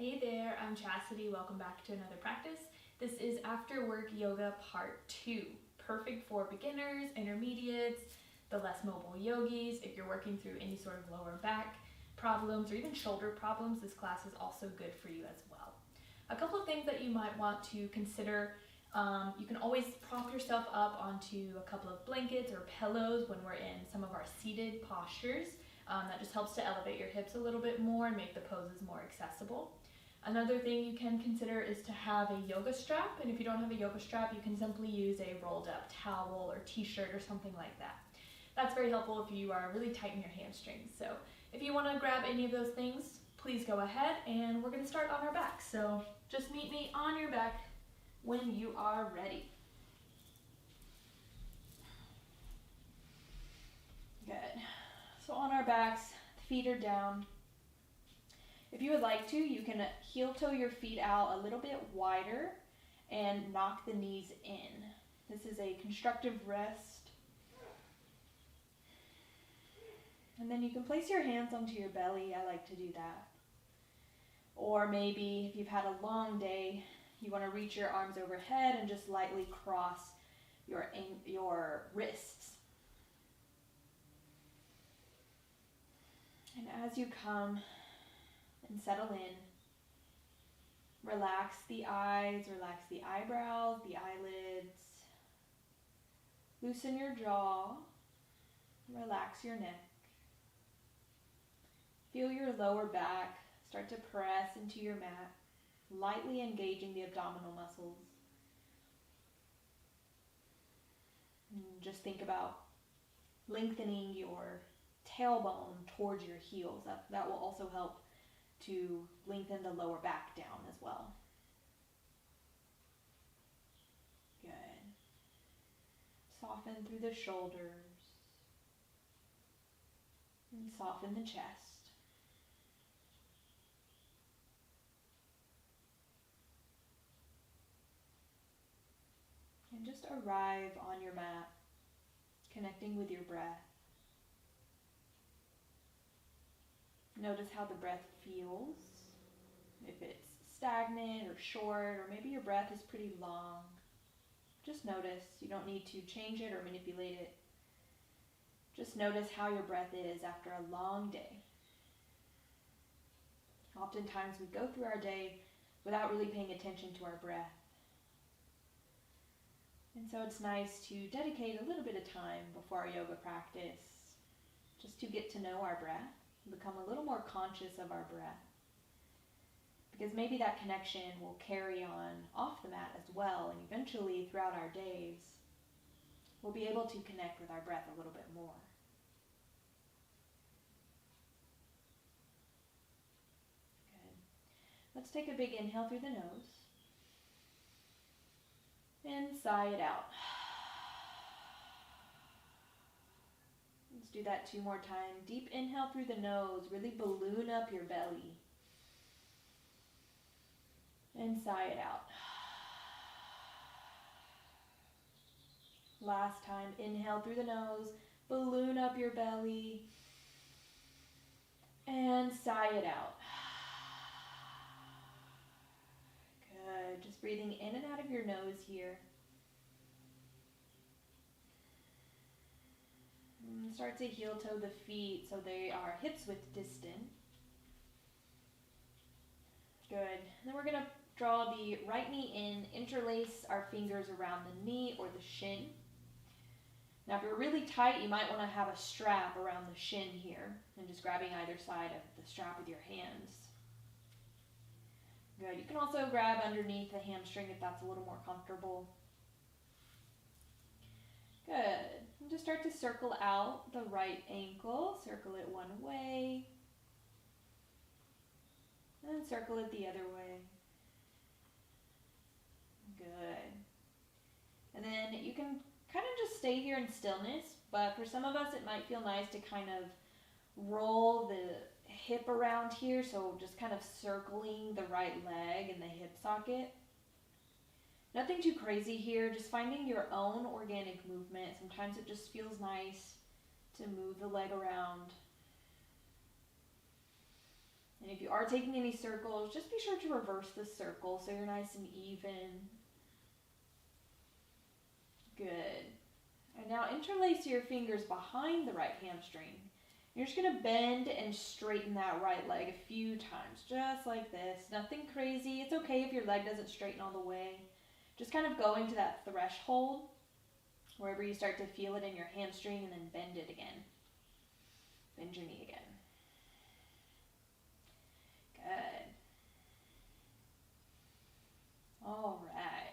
Hey there, I'm Chastity. Welcome back to another practice. This is After Work Yoga Part 2. Perfect for beginners, intermediates, the less mobile yogis. If you're working through any sort of lower back problems or even shoulder problems, this class is also good for you as well. A couple of things that you might want to consider. You can always prop yourself up onto a couple of blankets or pillows when we're in some of our seated postures. That just helps to elevate your hips a little bit more and make the poses more accessible. Another thing you can consider is to have a yoga strap, and if you don't have a yoga strap, you can simply use a rolled up towel or t-shirt or something like that. That's very helpful if you are really tight in your hamstrings. So if you want to grab any of those things, please go ahead, and we're going to start on our back. So just meet me on your back when you are ready. Good. So on our backs, the feet are down. If you would like to, you can heel toe your feet out a little bit wider and knock the knees in. This is a constructive rest. And then you can place your hands onto your belly. I like to do that. Or maybe if you've had a long day, you want to reach your arms overhead and just lightly cross your wrists. And as you come and settle in, relax the eyes, relax the eyebrows, the eyelids, loosen your jaw, relax your neck. Feel your lower back start to press into your mat, lightly engaging the abdominal muscles. And just think about lengthening your tailbone towards your heels. That will also help to lengthen the lower back down as well. Good. Soften through the shoulders and soften the chest. And just arrive on your mat, connecting with your breath. Notice how the breath feels, if it's stagnant or short, or maybe your breath is pretty long. Just notice. You don't need to change it or manipulate it. Just notice how your breath is after a long day. Oftentimes we go through our day without really paying attention to our breath. And so it's nice to dedicate a little bit of time before our yoga practice just to get to know our breath. Become a little more conscious of our breath, because maybe that connection will carry on off the mat as well, and eventually throughout our days we'll be able to connect with our breath a little bit more. Good. Let's take a big inhale through the nose and sigh it out. Let's do that 2 more times. Deep inhale through the nose. Really balloon up your belly. And sigh it out. Last time. Inhale through the nose. Balloon up your belly. And sigh it out. Good. Just breathing in and out of your nose here. Start to heel toe the feet so they are hips width distant. Good. And then we're going to draw the right knee in, interlace our fingers around the knee or the shin. Now if you're really tight, you might want to have a strap around the shin here and just grabbing either side of the strap with your hands. Good. You can also grab underneath the hamstring if that's a little more comfortable. Good. And just start to circle out the right ankle. Circle it one way. And circle it the other way. Good. And then you can kind of just stay here in stillness, but for some of us it might feel nice to kind of roll the hip around here, so just kind of circling the right leg in the hip socket. Nothing too crazy here, just finding your own organic movement. Sometimes it just feels nice to move the leg around. And if you are taking any circles, just be sure to reverse the circle so you're nice and even. Good. And now interlace your fingers behind the right hamstring. You're just going to bend and straighten that right leg a few times, just like this. Nothing crazy. It's okay if your leg doesn't straighten all the way. Just kind of going to that threshold, wherever you start to feel it in your hamstring, and then bend it again. Bend your knee again. Good. All right.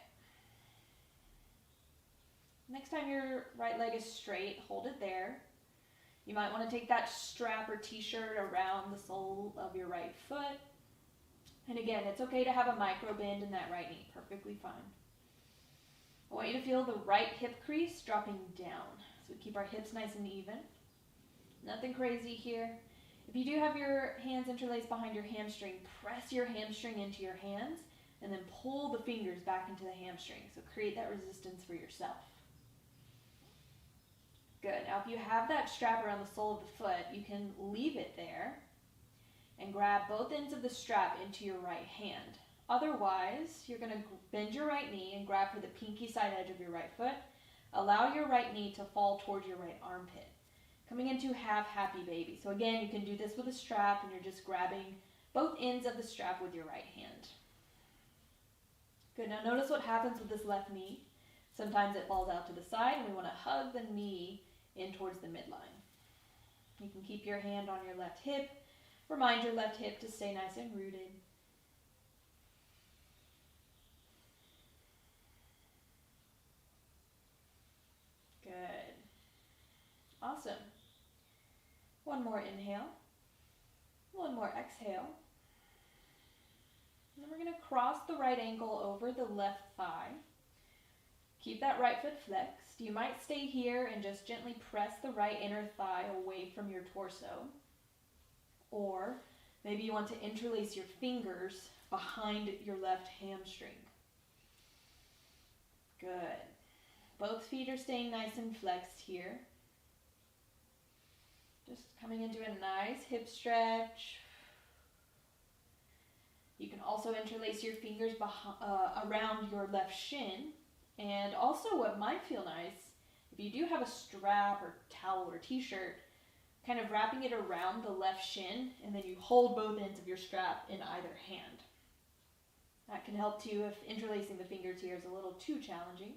Next time your right leg is straight, hold it there. You might want to take that strap or t-shirt around the sole of your right foot. And again, it's okay to have a micro bend in that right knee. Perfectly fine. I want you to feel the right hip crease dropping down. So we keep our hips nice and even. Nothing crazy here. If you do have your hands interlaced behind your hamstring, press your hamstring into your hands and then pull the fingers back into the hamstring. So create that resistance for yourself. Good. Now if you have that strap around the sole of the foot, you can leave it there and grab both ends of the strap into your right hand. Otherwise, you're going to bend your right knee and grab for the pinky side edge of your right foot. Allow your right knee to fall towards your right armpit, coming into half happy baby. So again, you can do this with a strap, and you're just grabbing both ends of the strap with your right hand. Good. Now notice what happens with this left knee. Sometimes it falls out to the side, and we want to hug the knee in towards the midline. You can keep your hand on your left hip. Remind your left hip to stay nice and rooted. Good. Awesome. One more inhale. One more exhale. And then we're going to cross the right ankle over the left thigh. Keep that right foot flexed. You might stay here and just gently press the right inner thigh away from your torso. Or maybe you want to interlace your fingers behind your left hamstring. Good. Both feet are staying nice and flexed here. Just coming into a nice hip stretch. You can also interlace your fingers around your left shin. And also what might feel nice, if you do have a strap or towel or t-shirt, kind of wrapping it around the left shin, and then you hold both ends of your strap in either hand. That can help too if interlacing the fingers here is a little too challenging.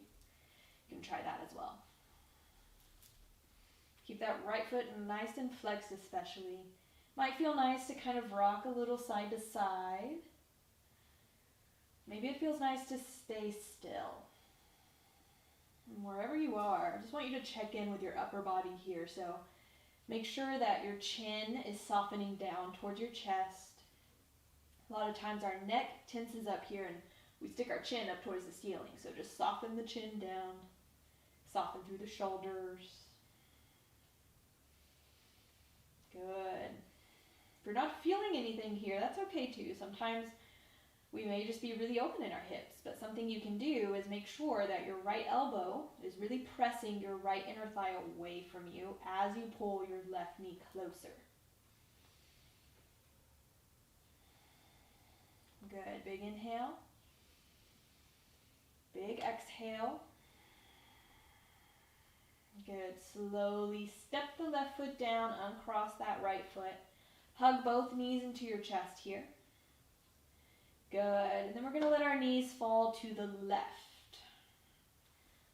You can try that as well. Keep that right foot nice and flexed especially. Might feel nice to kind of rock a little side to side. Maybe it feels nice to stay still. And wherever you are, I just want you to check in with your upper body here. So make sure that your chin is softening down towards your chest. A lot of times our neck tenses up here and we stick our chin up towards the ceiling. So just soften the chin down. Soften through the shoulders. Good. If you're not feeling anything here, that's okay too. Sometimes we may just be really open in our hips, but something you can do is make sure that your right elbow is really pressing your right inner thigh away from you as you pull your left knee closer. Good. Big inhale. Big exhale. Good. Slowly step the left foot down, uncross that right foot. Hug both knees into your chest here. Good. And then we're going to let our knees fall to the left.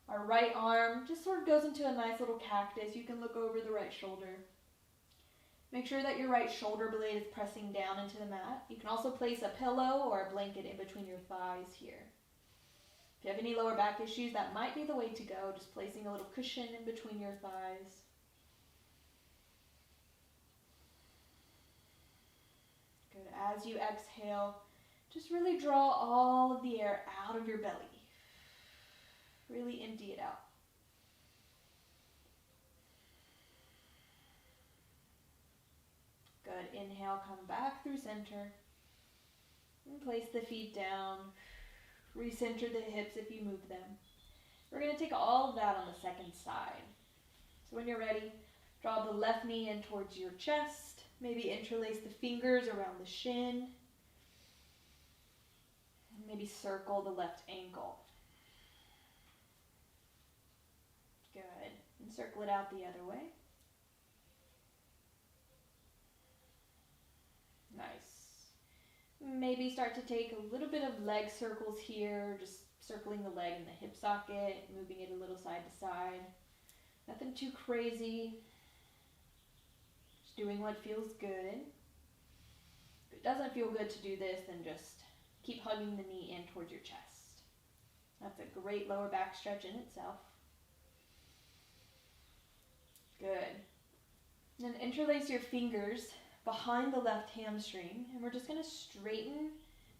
Our right arm just sort of goes into a nice little cactus. You can look over the right shoulder. Make sure that your right shoulder blade is pressing down into the mat. You can also place a pillow or a blanket in between your thighs here. If you have any lower back issues, that might be the way to go, just placing a little cushion in between your thighs. Good. As you exhale, just really draw all of the air out of your belly. Really empty it out. Good. Inhale, come back through center. And place the feet down. Recenter the hips if you move them. We're going to take all of that on the second side. So when you're ready, draw the left knee in towards your chest. Maybe interlace the fingers around the shin. And maybe circle the left ankle. Good. And circle it out the other way. Nice. Maybe start to take a little bit of leg circles here, just circling the leg in the hip socket, moving it a little side to side. Nothing too crazy. Just doing what feels good. If it doesn't feel good to do this, then just keep hugging the knee in towards your chest. That's a great lower back stretch in itself. Good. Then interlace your fingers behind the left hamstring, and we're just going to straighten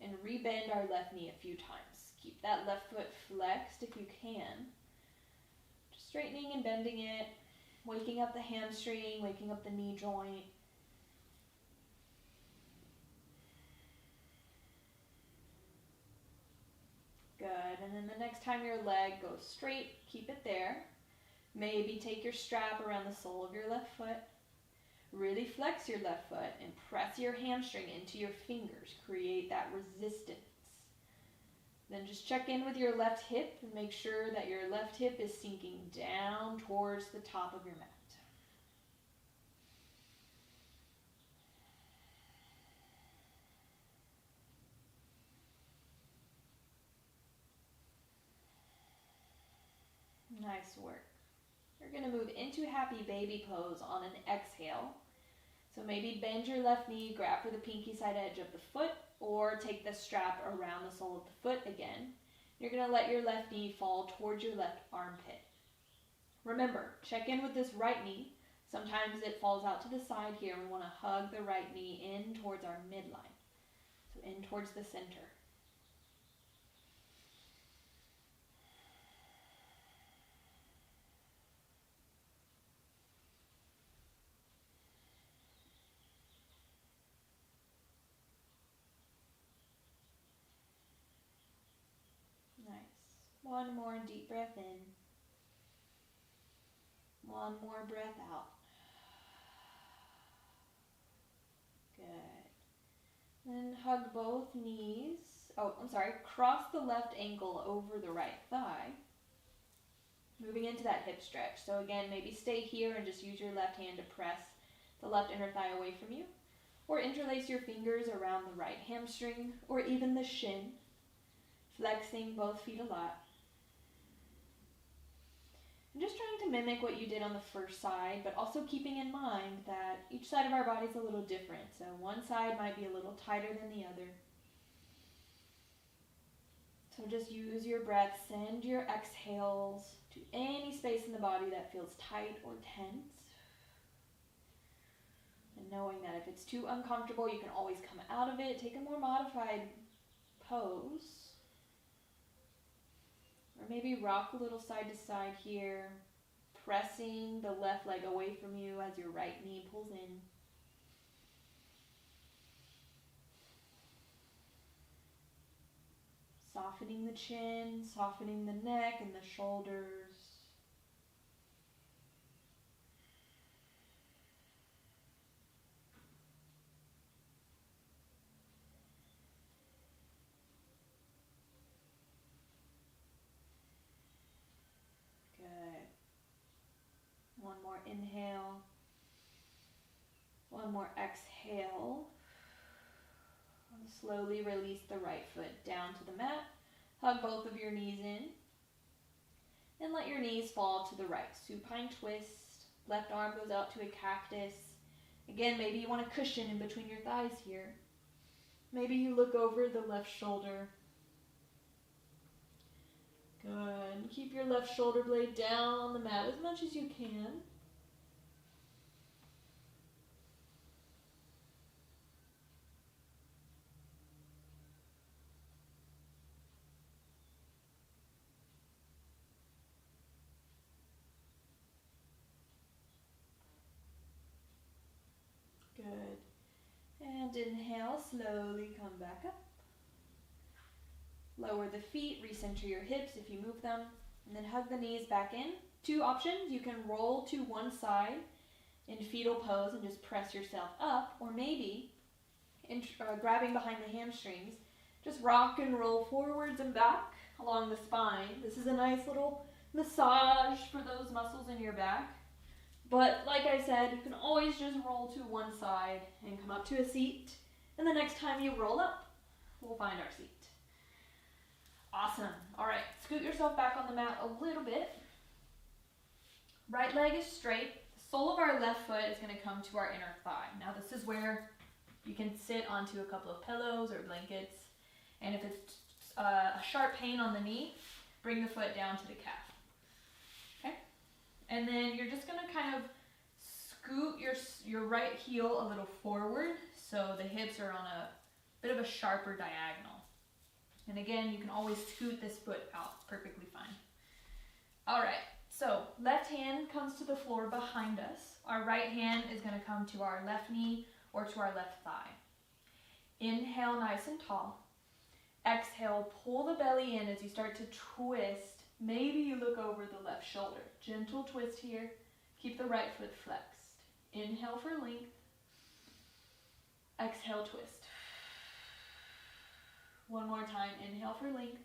and rebend our left knee a few times. Keep that left foot flexed if you can. Just straightening and bending it, waking up the hamstring, waking up the knee joint. Good, and then the next time your leg goes straight, keep it there. Maybe take your strap around the sole of your left foot. Really flex your left foot and press your hamstring into your fingers. Create that resistance. Then just check in with your left hip and make sure that your left hip is sinking down towards the top of your mat. Nice work. You're going to move into happy baby pose on an exhale. So maybe bend your left knee, grab for the pinky side edge of the foot, or take the strap around the sole of the foot again. You're going to let your left knee fall towards your left armpit. Remember, check in with this right knee. Sometimes it falls out to the side here. We want to hug the right knee in towards our midline. So in towards the center. One more deep breath in. One more breath out. Good. Then hug both knees. Cross the left ankle over the right thigh. Moving into that hip stretch. So again, maybe stay here and just use your left hand to press the left inner thigh away from you. Or interlace your fingers around the right hamstring or even the shin. Flexing both feet a lot. I'm just trying to mimic what you did on the first side, but also keeping in mind that each side of our body is a little different. So one side might be a little tighter than the other. So just use your breath, send your exhales to any space in the body that feels tight or tense. And knowing that if it's too uncomfortable, you can always come out of it, take a more modified pose. Or maybe rock a little side to side here, pressing the left leg away from you as your right knee pulls in. Softening the chin, softening the neck and the shoulders. One more inhale. One more exhale. And slowly release the right foot down to the mat. Hug both of your knees in. And let your knees fall to the right. Supine twist. Left arm goes out to a cactus. Again, maybe you want a cushion in between your thighs here. Maybe you look over the left shoulder. Good. Keep your left shoulder blade down on the mat as much as you can. Good. And inhale, slowly come back up. Lower the feet, recenter your hips if you move them, and then hug the knees back in. Two options, you can roll to one side in fetal pose and just press yourself up, or maybe grabbing behind the hamstrings, just rock and roll forwards and back along the spine. This is a nice little massage for those muscles in your back. But like I said, you can always just roll to one side and come up to a seat. And the next time you roll up, we'll find our seat. Awesome. All right, scoot yourself back on the mat a little bit. Right leg is straight. The sole of our left foot is going to come to our inner thigh. Now this is where you can sit onto a couple of pillows or blankets. And if it's a sharp pain on the knee, bring the foot down to the calf. Okay? And then you're just going to kind of scoot your right heel a little forward so the hips are on a bit of a sharper diagonal. And again, you can always scoot this foot out perfectly fine. All right, so left hand comes to the floor behind us. Our right hand is going to come to our left knee or to our left thigh. Inhale nice and tall. Exhale, pull the belly in as you start to twist. Maybe you look over the left shoulder. Gentle twist here. Keep the right foot flexed. Inhale for length. Exhale, twist. One more time. Inhale for length.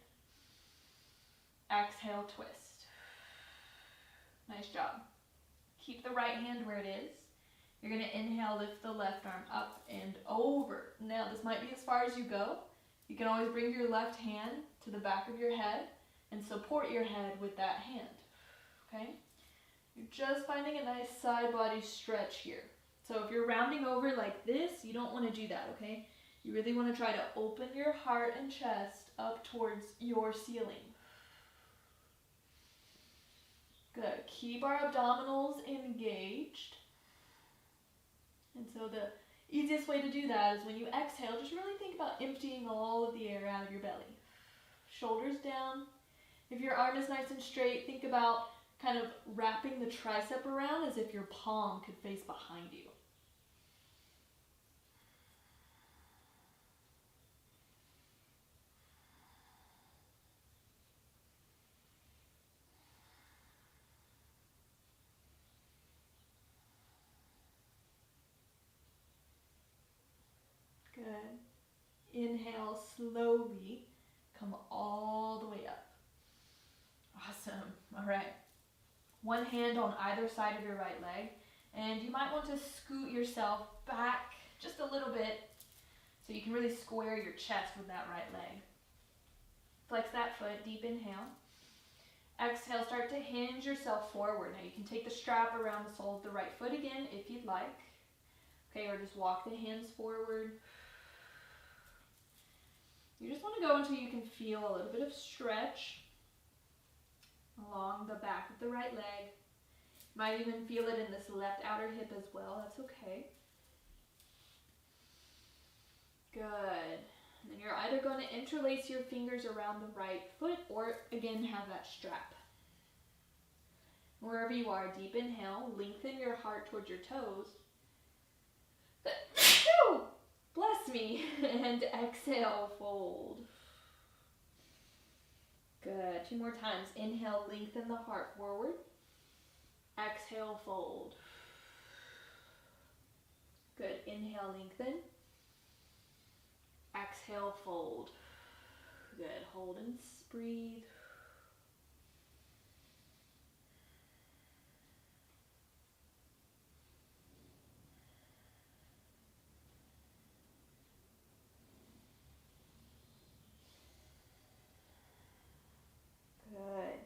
Exhale, twist. Nice job. Keep the right hand where it is. You're going to inhale, lift the left arm up and over. Now, this might be as far as you go. You can always bring your left hand to the back of your head and support your head with that hand. Okay? You're just finding a nice side body stretch here. So if you're rounding over like this, you don't want to do that, okay? You really want to try to open your heart and chest up towards your ceiling. Good. Keep our abdominals engaged. And so the easiest way to do that is when you exhale, just really think about emptying all of the air out of your belly. Shoulders down. If your arm is nice and straight, think about kind of wrapping the tricep around as if your palm could face behind you. Good. Inhale slowly, come all the way up. Awesome. All right. One hand on either side of your right leg, and you might want to scoot yourself back just a little bit so you can really square your chest with that right leg. Flex that foot, deep inhale. Exhale, start to hinge yourself forward. Now you can take the strap around the sole of the right foot again if you'd like. Okay, or just walk the hands forward. You just want to go until you can feel a little bit of stretch along the back of the right leg. You might even feel it in this left outer hip as well. That's okay. Good. And then you're either going to interlace your fingers around the right foot or again have that strap. Wherever you are, deep inhale, lengthen your heart towards your toes. Bless me. And exhale, fold. Good. 2 more times. Inhale, lengthen the heart forward. Exhale, fold. Good. Inhale, lengthen. Exhale, fold. Good. Hold and breathe. Good.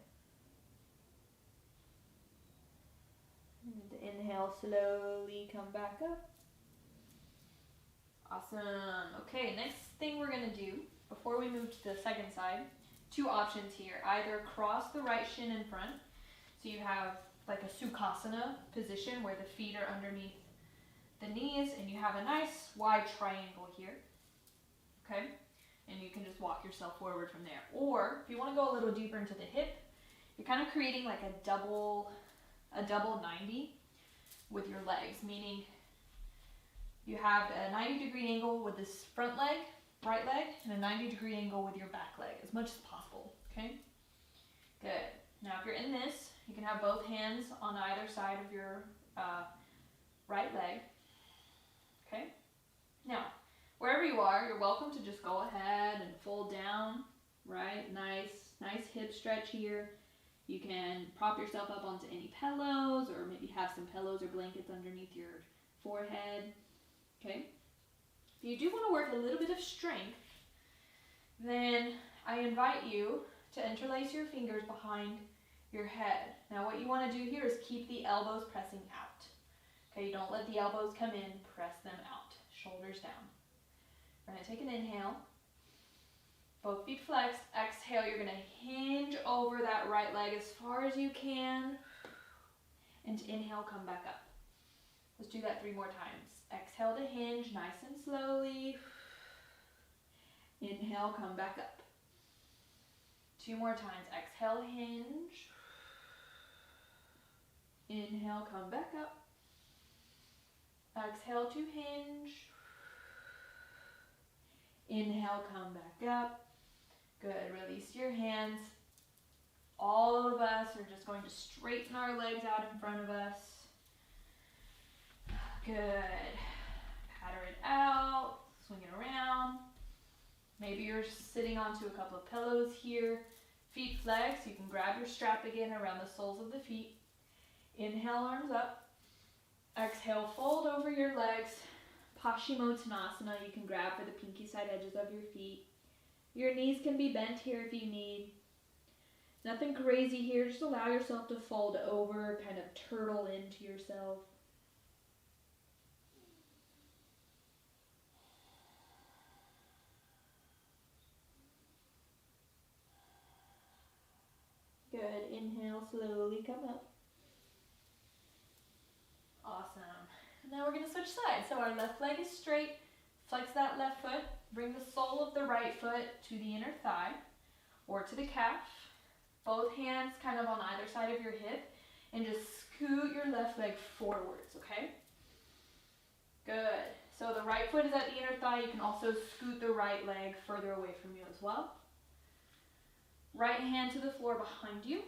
And inhale, slowly come back up. Awesome. Okay, next thing we're going to do, before we move to the second side, 2 options here. Either cross the right shin in front, so you have like a Sukhasana position where the feet are underneath the knees, and you have a nice wide triangle here. Okay? And you can just walk yourself forward from there. Or if you want to go a little deeper into the hip, you're kind of creating like a double 90 with your legs, meaning you have a 90-degree angle with this front leg, right leg, and a 90-degree angle with your back leg as much as possible, okay? Good. Now if you're in this, you can have both hands on either side of your right leg. Okay? Now, wherever you are, you're welcome to just go ahead and fold down, right? Nice hip stretch here. You can prop yourself up onto any pillows, or maybe have some pillows or blankets underneath your forehead. Okay? If you do want to work a little bit of strength, then I invite you to interlace your fingers behind your head. Now what you want to do here is keep the elbows pressing out. Okay, don't let the elbows come in, press them out. Shoulders down. We're going to take an inhale. Both feet flexed. Exhale, you're going to hinge over that right leg as far as you can. And inhale, come back up. Let's do that 3 more times. Exhale to hinge, nice and slowly. Inhale, come back up. 2 more times. Exhale, hinge. Inhale, come back up. Exhale to hinge. Inhale, come back up. Good. Release your hands. All of us are just going to straighten our legs out in front of us. Good. Patter it out. Swing it around. Maybe you're sitting onto a couple of pillows here. Feet flexed. You can grab your strap again around the soles of the feet. Inhale, arms up. Exhale, fold over your legs. Paschimottanasana. You can grab for the pinky side edges of your feet. Your knees can be bent here if you need. Nothing crazy here. Just allow yourself to fold over, kind of turtle into yourself. Good. Inhale, slowly come up. Awesome. Now we're going to switch sides. So our left leg is straight. Flex that left foot. Bring the sole of the right foot to the inner thigh or to the calf. Both hands kind of on either side of your hip. And just scoot your left leg forwards, okay? Good. So the right foot is at the inner thigh. You can also scoot the right leg further away from you as well. Right hand to the floor behind you.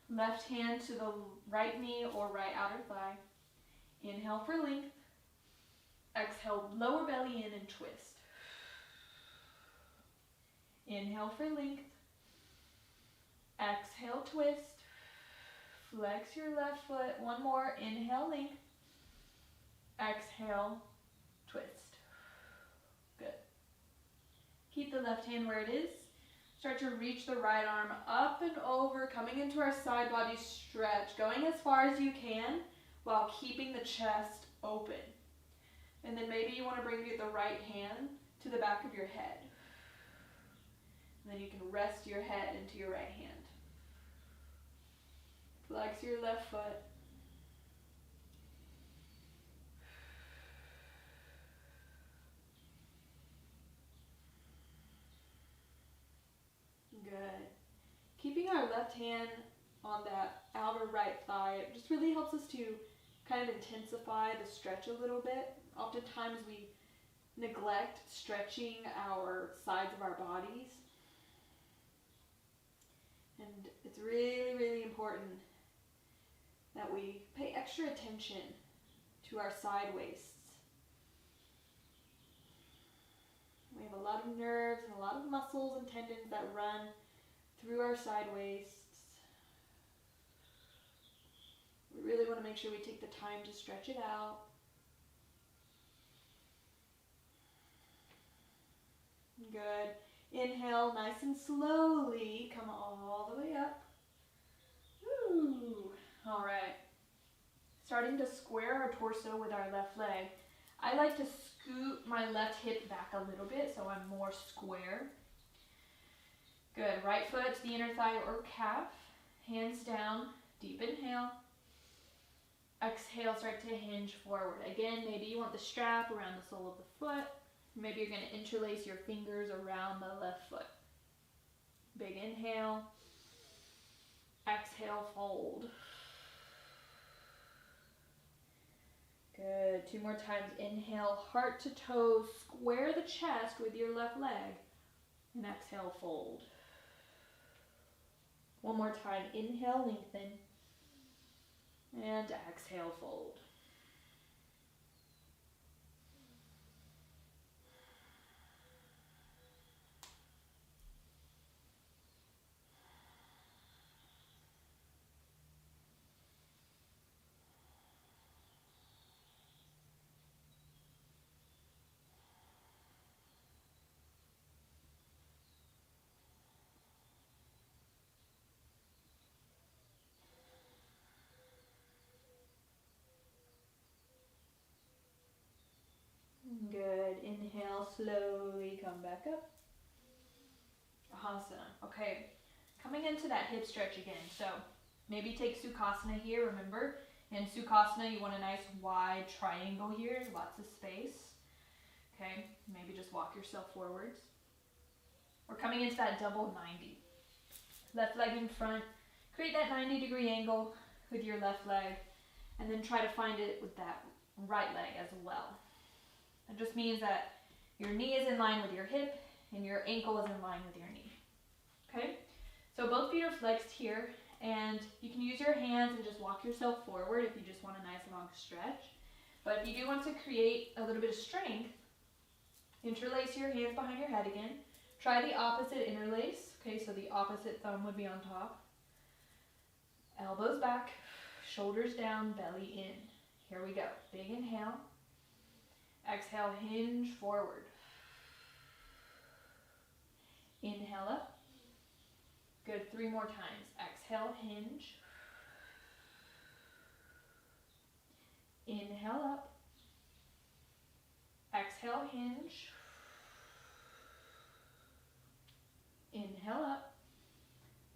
Left hand to the right knee or right outer thigh. Inhale for length. Exhale, lower belly in and twist. Inhale for length. Exhale, twist. Flex your left foot. 1 more. Inhale, length. Exhale, twist. Good. Keep the left hand where it is. Start to reach the right arm up and over, coming into our side body stretch, going as far as you can while keeping the chest open. And then maybe you want to bring the right hand to the back of your head. And then you can rest your head into your right hand. Flex your left foot. Good. Keeping our left hand on that outer right thigh, it just really helps us to kind of intensify the stretch a little bit. Oftentimes we neglect stretching our sides of our bodies. And it's really, really important that we pay extra attention to our side waists. We have a lot of nerves and a lot of muscles and tendons that run through our side waists. We really want to make sure we take the time to stretch it out. Good. Inhale, nice and slowly, come all the way up. Woo. All right. Starting to square our torso with our left leg. I like to scoot my left hip back a little bit so I'm more square. Good. Right foot to the inner thigh or calf. Hands down. Deep inhale. Exhale, start to hinge forward. Again, maybe you want the strap around the sole of the foot. Maybe you're going to interlace your fingers around the left foot. Big inhale. Exhale, fold. Good. 2 more times. Inhale, heart to toes. Square the chest with your left leg. And exhale, fold. 1 more time. Inhale, lengthen. And exhale, fold. slowly come back up. Awesome. Okay, coming into that hip stretch again. So maybe take Sukhasana here, remember. In Sukhasana, you want a nice wide triangle here, lots of space. Okay, maybe just walk yourself forwards. We're coming into that double 90. Left leg in front. Create that 90-degree angle with your left leg, and then try to find it with that right leg as well. That just means that your knee is in line with your hip, and your ankle is in line with your knee. Okay, so both feet are flexed here, and you can use your hands and just walk yourself forward if you just want a nice long stretch. But if you do want to create a little bit of strength, interlace your hands behind your head again. Try the opposite interlace. Okay, so the opposite thumb would be on top. Elbows back, shoulders down, belly in. Here we go. Big inhale. Exhale, hinge forward. Inhale up. Good, 3 more times. Exhale, hinge. Inhale up. Exhale, hinge. Inhale up.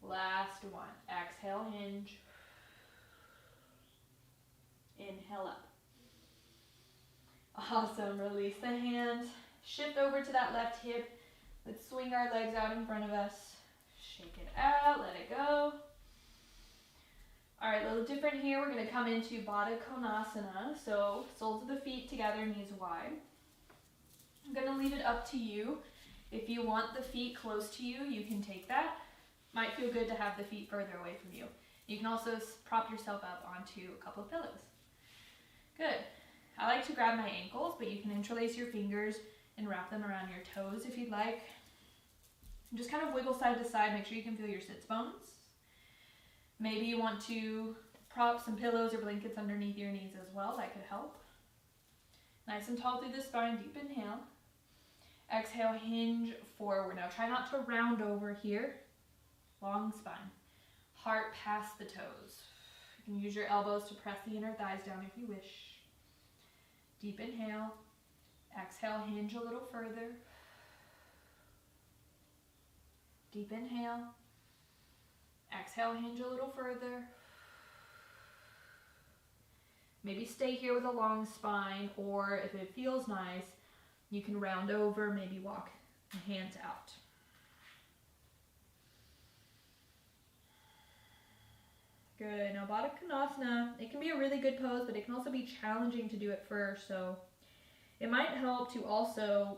Last one. Exhale, hinge. Inhale up. Awesome. Release the hands. Shift over to that left hip. Let's swing our legs out in front of us. Shake it out. Let it go. All right, a little different here. We're going to come into Baddha Konasana. So soles of the feet together, knees wide. I'm going to leave it up to you. If you want the feet close to you, you can take that. Might feel good to have the feet further away from you. You can also prop yourself up onto a couple of pillows. Good. I like to grab my ankles, but you can interlace your fingers and wrap them around your toes if you'd like. And just kind of wiggle side to side. Make sure you can feel your sits bones. Maybe you want to prop some pillows or blankets underneath your knees as well. That could help. Nice and tall through the spine. Deep inhale. Exhale, hinge forward. Now try not to round over here. Long spine. Heart past the toes. You can use your elbows to press the inner thighs down if you wish. Deep inhale. Exhale, hinge a little further. Deep inhale. Exhale, hinge a little further. Maybe stay here with a long spine, or if it feels nice, you can round over, maybe walk the hands out. Good. Now Baddha Konasana, it can be a really good pose, but it can also be challenging to do it first. So it might help to also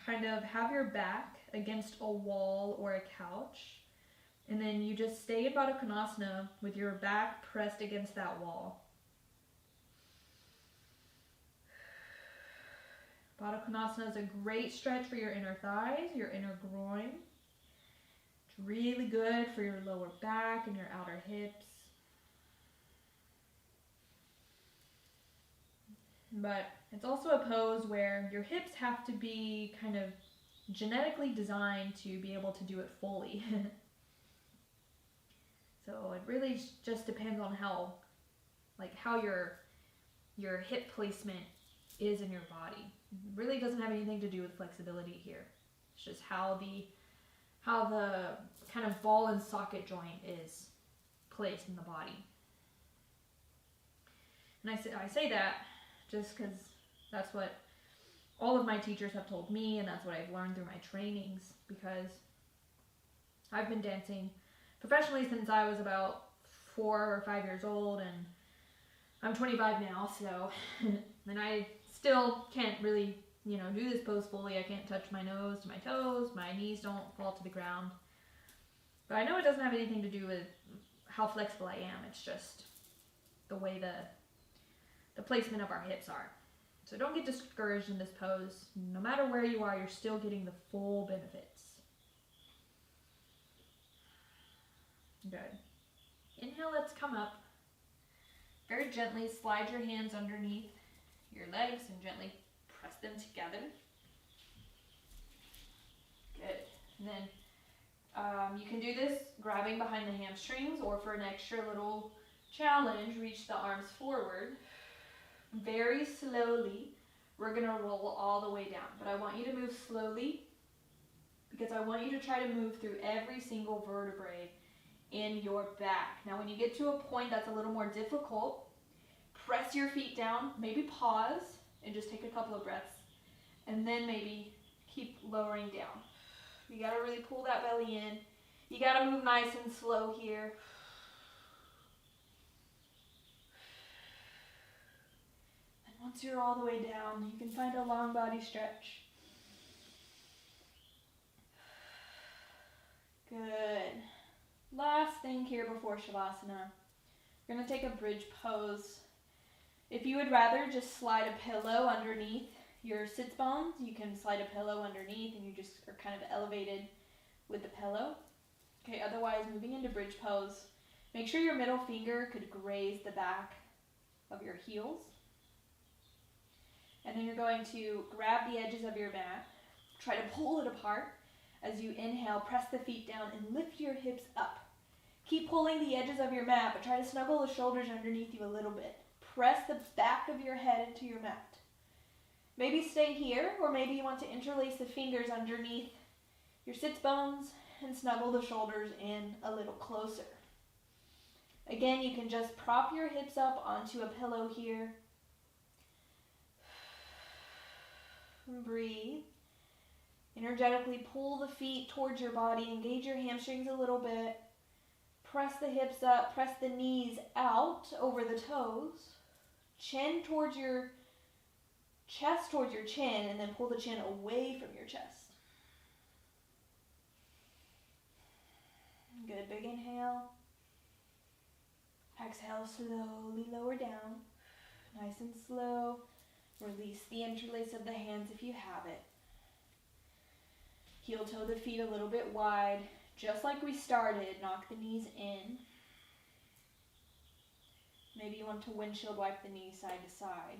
kind of have your back against a wall or a couch. And then you just stay in Baddha Konasana with your back pressed against that wall. Baddha Konasana is a great stretch for your inner thighs, your inner groin. It's really good for your lower back and your outer hips. But it's also a pose where your hips have to be kind of genetically designed to be able to do it fully. So it really just depends on how your hip placement is in your body. It really doesn't have anything to do with flexibility here. It's just how the kind of ball and socket joint is placed in the body. And I say that just because that's what all of my teachers have told me, and that's what I've learned through my trainings, because I've been dancing professionally since I was about 4 or 5 years old, and I'm 25 now, so and I still can't really, do this pose fully. I can't touch my nose to my toes, my knees don't fall to the ground. But I know it doesn't have anything to do with how flexible I am. It's just the way the placement of our hips are. So don't get discouraged in this pose. No matter where you are, you're still getting the full benefits. Good. Inhale, let's come up. Very gently slide your hands underneath your legs and gently press them together. Good. And then you can do this grabbing behind the hamstrings, or for an extra little challenge, reach the arms forward. Very slowly we're gonna roll all the way down. But I want you to move slowly because I want you to try to move through every single vertebrae in your back. Now when you get to a point that's a little more difficult, press your feet down, maybe pause and just take a couple of breaths, and then maybe keep lowering down. You gotta really pull that belly in. You gotta move nice and slow here. And once you're all the way down, you can find a long body stretch. Good. Last thing here before Shavasana. We're going to take a bridge pose. If you would rather just slide a pillow underneath your sits bones, you can slide a pillow underneath and you just are kind of elevated with the pillow. Okay, otherwise moving into bridge pose, make sure your middle finger could graze the back of your heels. And then you're going to grab the edges of your mat, try to pull it apart. As you inhale, press the feet down and lift your hips up. Keep pulling the edges of your mat, but try to snuggle the shoulders underneath you a little bit. Press the back of your head into your mat. Maybe stay here, or maybe you want to interlace the fingers underneath your sits bones and snuggle the shoulders in a little closer. Again, you can just prop your hips up onto a pillow here. And breathe. Energetically pull the feet towards your body, engage your hamstrings a little bit. Press the hips up, press the knees out over the toes. Chin towards your chest, towards your chin, and then pull the chin away from your chest. Good, big inhale. Exhale, slowly lower down. Nice and slow. Release the interlace of the hands if you have it. Heel toe the feet a little bit wide. Just like we started, knock the knees in. Maybe you want to windshield wipe the knees side to side.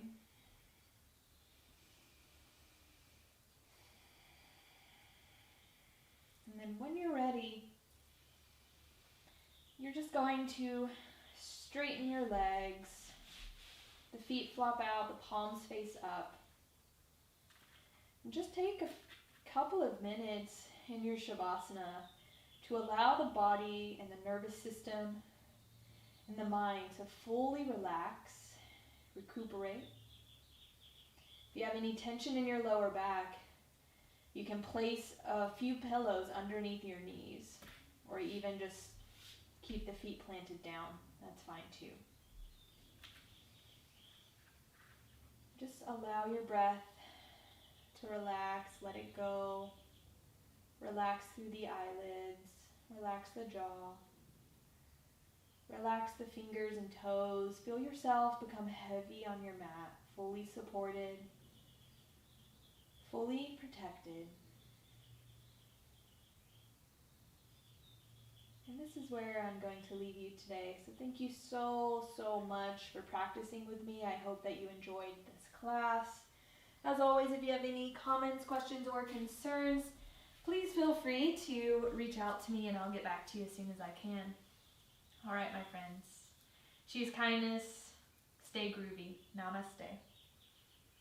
And then when you're ready, you're just going to straighten your legs. The feet flop out, the palms face up. And just take a couple of minutes in your Shavasana to allow the body and the nervous system and the mind to fully relax, recuperate. If you have any tension in your lower back, you can place a few pillows underneath your knees, or even just keep the feet planted down. That's fine too. Just allow your breath to relax, let it go. Relax through the eyelids, relax the jaw. Relax the fingers and toes. Feel yourself become heavy on your mat, fully supported, fully protected. And this is where I'm going to leave you today. So thank you so much for practicing with me. I hope that you enjoyed this class. As always, if you have any comments, questions, or concerns, please feel free to reach out to me and I'll get back to you as soon as I can. All right, my friends. Choose kindness. Stay groovy. Namaste.